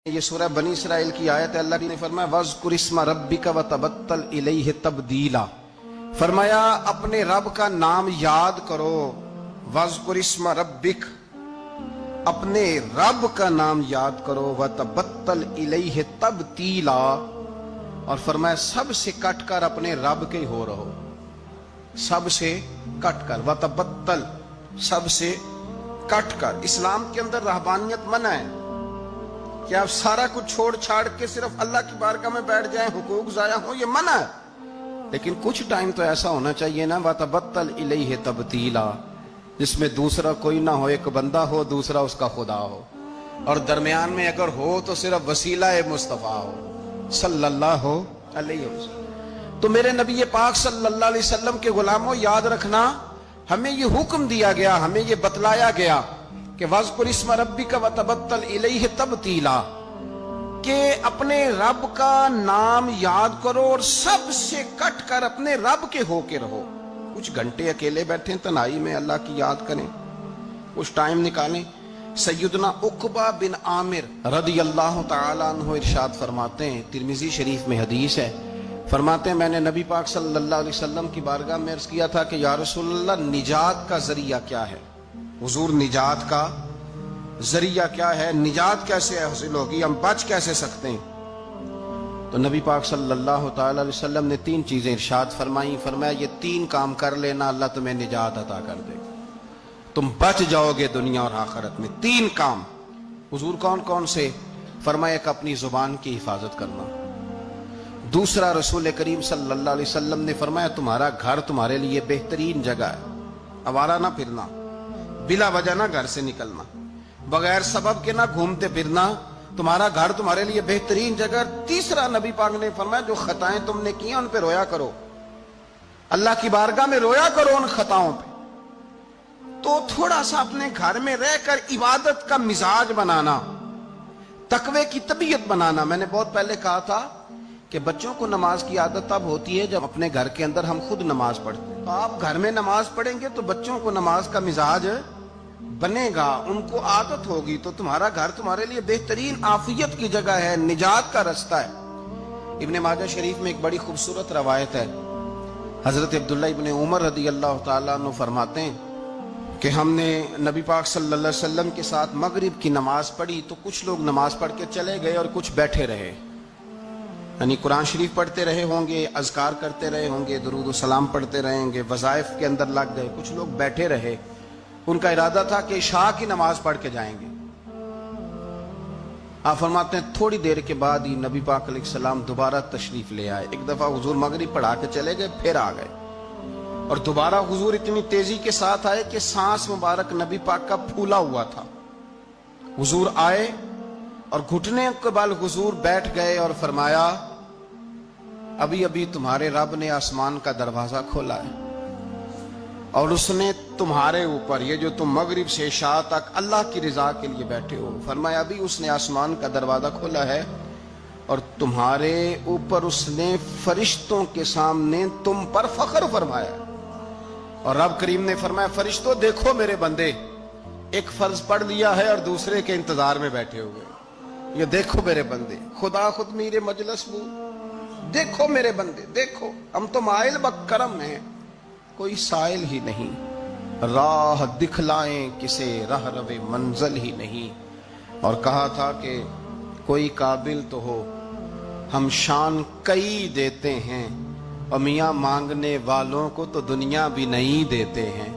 یہ سورہ بنی اسرائیل کی آیت ہے۔ اللہ نے فرمایا وَاذْكُرِ اسْمَ رَبِّكَ وَتَبَتَّلْ إِلَيْهِ تَبْدِيلًا، فرمایا اپنے رب کا نام یاد کرو۔ وَاذْكُرِ اسْمَ رَبِّكَ، اپنے رب کا نام یاد کرو۔ وَتَبَتَّلْ إِلَيْهِ تَبْدِيلًا، اور فرمایا سب سے کٹ کر اپنے رب کے ہو رہو، سب سے کٹ کر۔ وَتَبَتَّلْ، سب سے کٹ کر۔ اسلام کے اندر رہبانیت منع ہے کہ آپ سارا کچھ چھوڑ چھاڑ کے صرف اللہ کی بارگاہ میں بیٹھ جائیں، حقوق ضائع ہوں، یہ منع ہے۔ لیکن کچھ ٹائم تو ایسا ہونا چاہیے نا، وَتَبَتَّلْ إِلَيْهِ تَبْتِيلًا، جس میں دوسرا کوئی نہ ہو، ایک بندہ ہو، دوسرا اس کا خدا ہو، اور درمیان میں اگر ہو تو صرف وسیلہ مصطفیٰ ہو صلی اللہ علیہ وسلم۔ تو میرے نبی پاک صلی اللہ علیہ وسلم کے غلاموں، یاد رکھنا، ہمیں یہ حکم دیا گیا، ہمیں یہ بتلایا گیا کہ وَاذْكُرِ اسْمَ رَبِّكَ وَتَبَتَّلْ إِلَيْهِ تَبْتِيلًا، کہ اپنے رب کا نام یاد کرو اور سب سے کٹ کر اپنے رب کے ہو کے رہو۔ کچھ گھنٹے اکیلے بیٹھیں تنہائی میں، اللہ کی یاد کریں، کچھ ٹائم نکالیں۔ سیدنا عقبہ بن عامر رضی اللہ تعالیٰ عنہ ارشاد فرماتے ہیں، ترمذی شریف میں حدیث ہے، فرماتے ہیں میں نے نبی پاک صلی اللہ علیہ وسلم کی بارگاہ میں عرض کیا تھا کہ یا رسول اللہ، نجات کا ذریعہ کیا ہے؟ حضور، نجات کا ذریعہ کیا ہے؟ نجات کیسے حاصل ہوگی؟ ہم بچ کیسے سکتے ہیں؟ تو نبی پاک صلی اللہ تعالی علیہ وسلم نے تین چیزیں ارشاد فرمائیں، فرمایا یہ تین کام کر لینا، اللہ تمہیں نجات عطا کر دے گا، تم بچ جاؤ گے دنیا اور آخرت میں۔ تین کام۔ حضور کون کون سے؟ فرمایا ایک اپنی زبان کی حفاظت کرنا، دوسرا رسول کریم صلی اللہ علیہ وسلم نے فرمایا تمہارا گھر تمہارے لیے بہترین جگہ ہے، آوارہ نہ پھرنا، بلا وجہ نہ گھر سے نکلنا، بغیر سبب کے نہ گھومتے پھرنا، تمہارا گھر تمہارے لیے بہترین جگہ۔ تیسرا نبی پاک نے فرمایا جو خطائیں تم نے کی ہیں ان پہ رویا کرو، اللہ کی بارگاہ میں رویا کرو ان خطاؤں پہ۔ تو تھوڑا سا اپنے گھر میں رہ کر عبادت کا مزاج بنانا، تقوی کی طبیعت بنانا۔ میں نے بہت پہلے کہا تھا کہ بچوں کو نماز کی عادت تب ہوتی ہے جب اپنے گھر کے اندر ہم خود نماز پڑھتے ہیں۔ تو آپ گھر میں نماز پڑھیں گے تو بچوں کو نماز کا مزاج بنے گا، ان کو عادت ہوگی، تو تمہارا گھر تمہارے لیے بہترین عافیت کی جگہ ہے، نجات کا رستہ ہے۔ ابن ماجہ شریف میں ایک بڑی خوبصورت روایت ہے، حضرت عبداللہ ابن عمر رضی اللہ تعالیٰ عنہ فرماتے ہیں کہ ہم نے نبی پاک صلی اللہ علیہ وسلم کے ساتھ مغرب کی نماز پڑھی تو کچھ لوگ نماز پڑھ کے چلے گئے اور کچھ بیٹھے رہے، یعنی قرآن شریف پڑھتے رہے ہوں گے، اذکار کرتے رہے ہوں گے، درود و سلام پڑھتے رہے ہوں گے، وظائف کے اندر لگ گئے، کچھ لوگ بیٹھے رہے۔ ان کا ارادہ تھا کہ عشاء کی نماز پڑھ کے جائیں گے۔ آپ فرماتے ہیں تھوڑی دیر کے بعد ہی نبی پاک علیہ السلام دوبارہ تشریف لے آئے۔ ایک دفعہ حضور مغرب پڑھا کے چلے گئے، پھر آ گئے، اور دوبارہ حضور اتنی تیزی کے ساتھ آئے کہ سانس مبارک نبی پاک کا پھولا ہوا تھا۔ حضور آئے اور گھٹنے کے بل حضور بیٹھ گئے اور فرمایا ابھی ابھی تمہارے رب نے آسمان کا دروازہ کھولا ہے، اور اس نے تمہارے اوپر، یہ جو تم مغرب سے عشاء تک اللہ کی رضا کے لیے بیٹھے ہو، فرمایا ابھی اس نے آسمان کا دروازہ کھولا ہے اور تمہارے اوپر اس نے فرشتوں کے سامنے تم پر فخر فرمایا۔ اور رب کریم نے فرمایا فرشتوں دیکھو میرے بندے، ایک فرض پڑھ لیا ہے اور دوسرے کے انتظار میں بیٹھے ہوئے، یہ دیکھو میرے بندے، خدا خود میرے مجلس بو، دیکھو میرے بندے، دیکھو ہم تو مائل بکرم ہیں، کوئی سائل ہی نہیں، راہ دکھلائیں کسے راہ روے منزل ہی نہیں۔ اور کہا تھا کہ کوئی قابل تو ہو، ہم شان کئی دیتے ہیں، اور میاں مانگنے والوں کو تو دنیا بھی نہیں دیتے ہیں۔